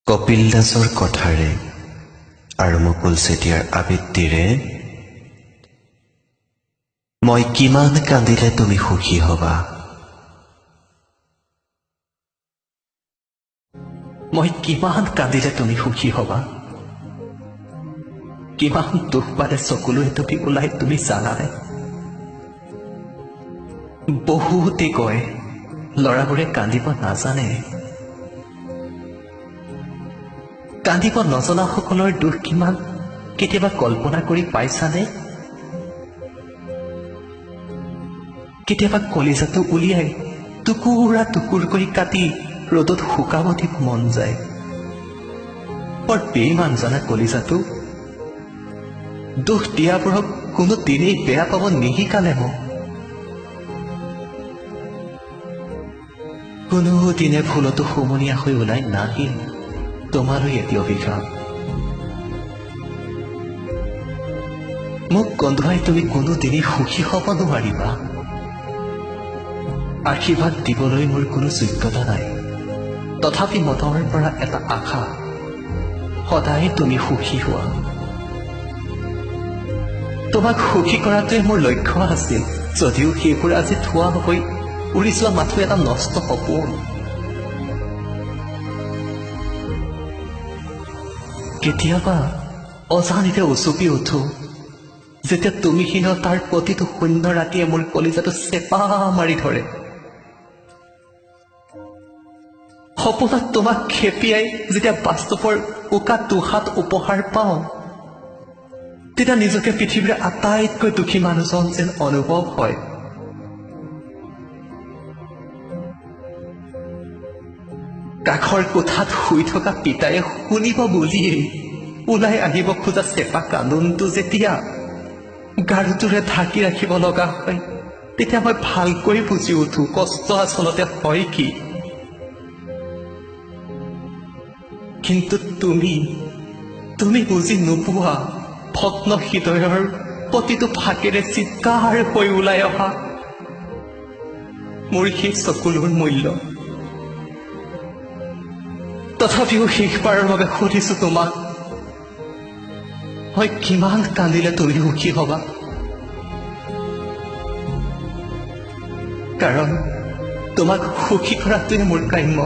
কপিল দাসৰ কথাৰে আৰু মুকুল চেতিয়াৰ আবৃত্তিৰে মই কিমান কান্দিলে তুমি সুখী হবা। মই কিমান কান্দিলে তুমি সুখী হবা, কিমান দুখ পালে চকুলৈ তুমি ওলাই তুমি জানানে? বহুতে কয় ল'ৰাবোৰে কান্দিব নাজানে। কান্দিব নজনাসকলৰ দুখ কিমান কেতিয়াবা কল্পনা কৰি পাইছানে? কেতিয়াবা কলিজাটো উলিয়াই টুকুৰা টুকুৰ কৰি কাটি ৰ'দত শুকাব দিব মন যায়। বৰ বেইমান জানা কলিজাটো। দুখ দিয়াবোৰক কোনো দিনেই বেয়া পাব নিশিকালে মোক। কোনো দিনে ফুলতো হুমনীয়া হৈ ওলাই নাহিল তোমালৈ এটি অভিশাপ। মোক গন্ধুৱাই তুমি কোনো দিনেই সুখী হ'ব নোৱাৰিবা। আশীৰ্বাদ দিবলৈ মোৰ কোনো যোগ্যতা নাই, তথাপি মনৰ পৰা এটা আশা, সদায় তুমি সুখী হোৱা। তোমাক সুখী কৰাটোৱে মোৰ লক্ষ্য আছিল, যদিও সেইবোৰ আজি থোৱা হৈ উৰি যোৱা মাথো এটা নষ্ট সপোন। কেতিয়াবা অজানিতে উচুপি উঠো, যেতিয়া তুমিহীনতাৰ প্ৰতিটো শূন্য ৰাতিয়ে মোৰ কলিজাটো চেপা মাৰি ধৰে। সপোনত তোমাক খেপিয়াই যেতিয়া বাস্তৱৰ উকা দুহাত উপহাৰ পাওঁ, তেতিয়া নিজকে পৃথিৱীৰ আটাইতকৈ দুখী মানুহজন যেন অনুভৱ হয়। কাষৰ কোঠাত শুই থকা পিতায়ে শুনিব বুলিয়েই ওলাই আহিব খোজা চেপা কান্দোনটো যেতিয়া গাৰুটোৰে ঢাকি ৰাখিব লগা হয়, তেতিয়া মই ভালকৈ বুজি উঠো কষ্ট আচলতে হয় কি। কিন্তু তুমি বুজি নোপোৱা ভগ্ন হৃদয়ৰ প্ৰতিটো ফাকেৰে চিৎকাৰ হৈ ওলাই অহা মোৰ সেই চকুলোৰ মূল্য। তথাপিও শেষবাৰৰ বাবে সুধিছো তোমাক, মই কিমান কান্দিলে তুমি সুখী হবা? কাৰণ তোমাক সুখী কৰাটোৱে মোৰ কাম্য।